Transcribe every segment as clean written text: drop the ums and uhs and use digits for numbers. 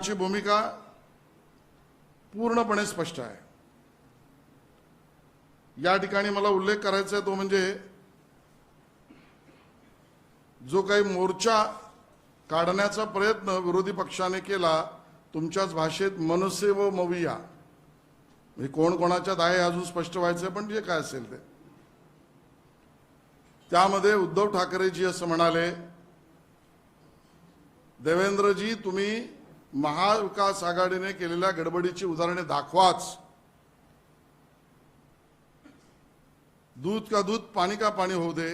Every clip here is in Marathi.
ची भूमिका पूर्णपणे स्पष्ट आहे। या ठिकाणी मला उल्लेख करायचा आहे तो म्हणजे जो काही मोर्चा काढण्याचा प्रयत्न विरोधी पक्षाने केला तुमच्याच भाषेत मनसे व मविया, म्हणजे कोण कोणाच्यात आहे अजून स्पष्ट व्हायचं, पण जे काय असेल ते, त्यामध्ये उद्धव ठाकरेजी असं म्हणाले, देवेंद्रजी तुम्ही महाविकास आघाडीने केलेल्या गडबडीची उदाहरणे दाखवाच। दूध का दूध पाणी का पाणी होऊ दे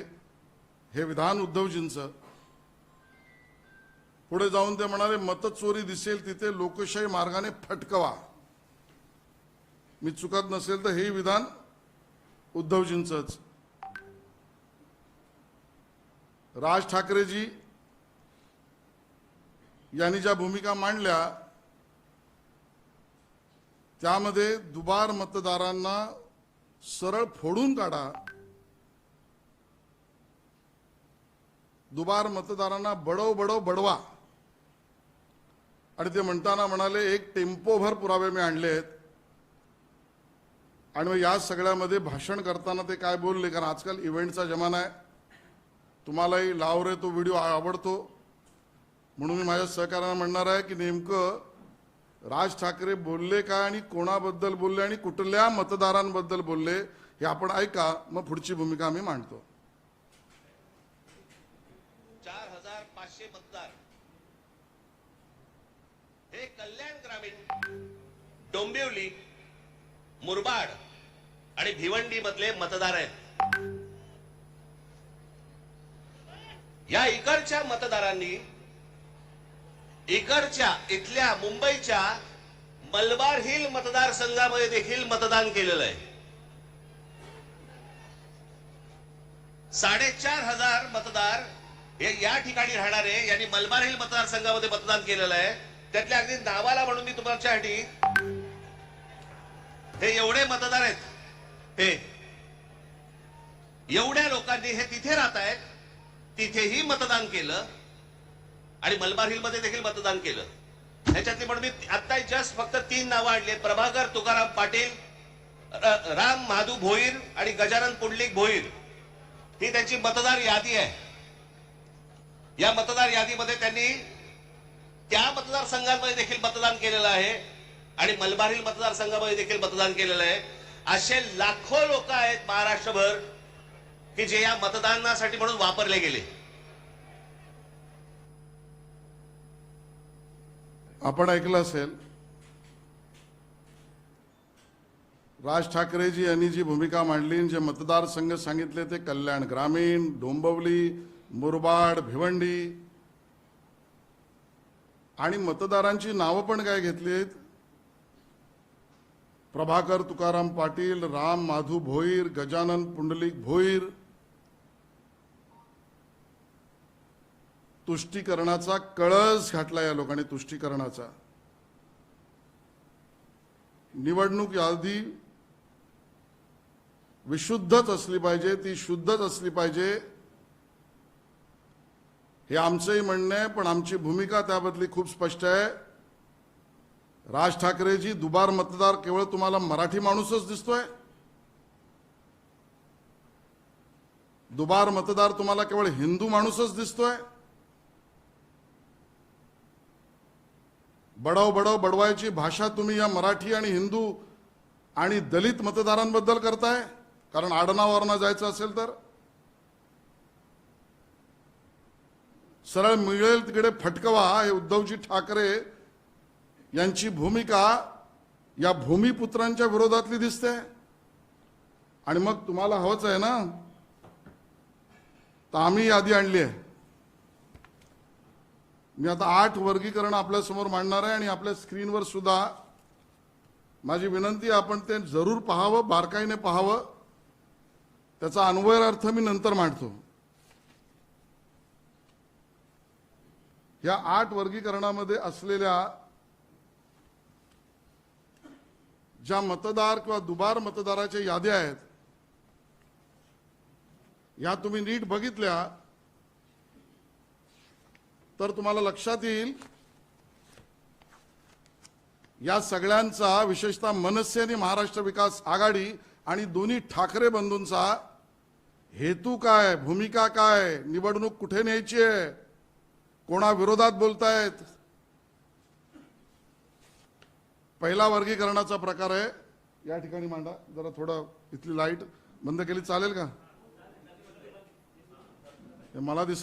हे विधान उद्धवजींचं। पुढे जाऊन ते म्हणाले, मतचोरी दिसेल तिथे लोकशाही मार्गाने फटकवा। मी चुकत नसेल तर हे विधान उद्धवजींचंच। राज ठाकरेजी यांनी ज्या भूमिका मांडल्या त्यामध्ये दुबार मतदारांना सरळ फोडून काढा, दुबार मतदारांना बडव बडव बडवा, आणि ते म्हणताना म्हणाले एक टेम्पोभर पुरावे मी आणलेत। आणि मग या सगळ्यामध्ये भाषण करताना ते काय बोलले, कारण आजकाल इव्हेंटचा जमाना आहे, तुम्हालाही लाव रे तो व्हिडिओ आवडतो, म्हणून मी माझ्या सहकार्यांना म्हणणार आहे की नेमकं राज ठाकरे बोलले काय आणि कोणाबद्दल बोलले आणि कुठल्या मतदारांबद्दल बोलले हे आपण ऐका, मग पुढची भूमिका आम्ही मांडतो। 4500 मतदार हे कल्याण ग्रामीण, डोंबिवली, मुरबाड आणि भिवंडी मधले मतदार आहेत। या इकडच्या मतदारांनी इकडच्या इथल्या मुंबईच्या मलबार हिल मतदारसंघामध्ये देखील मतदान केलेलं आहे। 4500 मतदार हे या ठिकाणी राहणारे यांनी मलबार हिल मतदारसंघामध्ये मतदान केलेलं आहे। त्यातल्या अगदी नावाला म्हणून मी तुमच्यासाठी हे एवढे मतदार आहेत, हे एवढ्या लोकांनी हे तिथे राहत आहेत, तिथेही मतदान केलं आणि मलबार हिल मध्ये देखील मतदान केलं। ह्याच्यातली पण मी आता जस्ट फक्त 3 नावं आणली, प्रभाकर तुकाराम पाटील, राम महादू भोईर आणि गजानन पुंडलिक भोईर, ही त्यांची मतदार यादी आहे। या मतदार यादीमध्ये त्यांनी त्या मतदारसंघांमध्ये देखील मतदान केलेलं आहे आणि मलबार हिल मतदारसंघामध्ये देखील मतदान केलेलं आहे। असे लाखो लोक आहेत महाराष्ट्रभर की जे या मतदानासाठी म्हणून वापरले गेले। आपण ऐकलं असेल राज ठाकरेजी यांनी जी भूमिका मांडली, जे मतदारसंघ सांगितले ते कल्याण ग्रामीण, डोंबिवली, मुरबाड, भिवंडी, आणि मतदारांची नावं पण काय घेतलीत, प्रभाकर तुकाराम पाटील, राम माधू भोईर, गजानन पुंडलिक भोईर। तुष्टीकरणाचा कळस घातला या लोकांनी, तुष्टीकरणाचा। निवडणूक यादी विशुद्धच असली पाहिजे, ती शुद्धच असली पाहिजे, हे आमचंही म्हणणं आहे, पण आमची भूमिका त्याबद्दली खूप स्पष्ट आहे। राज ठाकरेजी, दुबार मतदार केवळ तुम्हाला मराठी माणूसच दिसतोय? दुबार मतदार तुम्हाला केवळ हिंदू माणूसच दिसतोय? बडव बडव बडवायची भाषा तुम्ही या मराठी आणि हिंदू आणि दलित मतदारांबद्दल करताय? कारण आडनावावरनं जायचं असेल तर सरळ मिळेल तिकडे फटकवा, हे उद्धवजी ठाकरे यांची भूमिका या भूमिपुत्रांच्या विरोधातली दिसते। आणि मग तुम्हाला हवंच आहे ना, तर आम्ही यादी आणली आहे। मी आता 8 वर्गीकरण आपल्या समोर मांडणार आहे आणि आपल्या स्क्रीनवर सुद्धा माझी विनंती आहे आपण ते जरूर पाहावं, बारकाईने पाहावं, त्याचा अन्वय अर्थ मी नंतर मांडतो। या 8 वर्गीकरणामध्ये असलेल्या ज्या मतदार किंवा दुबार मतदाराच्या याद्या आहेत, या तुम्ही नीट बघितल्या तर तुम्हाला लक्षात येईल या सगळ्यांचा विशेषतः मनसे आणि महाराष्ट्र विकास आघाडी आणि दोन्ही ठाकरे बंधूंचा हेतू काय, भूमिका काय, निवडणूक कुठे न्यायची आहे, कोणा विरोधात बोलतायत. पहिला वर्गीकरणाचा प्रकार आहे, या ठिकाणी मांडा जरा. थोडं इथली लाईट बंद केली चालेल का? मला दिसलं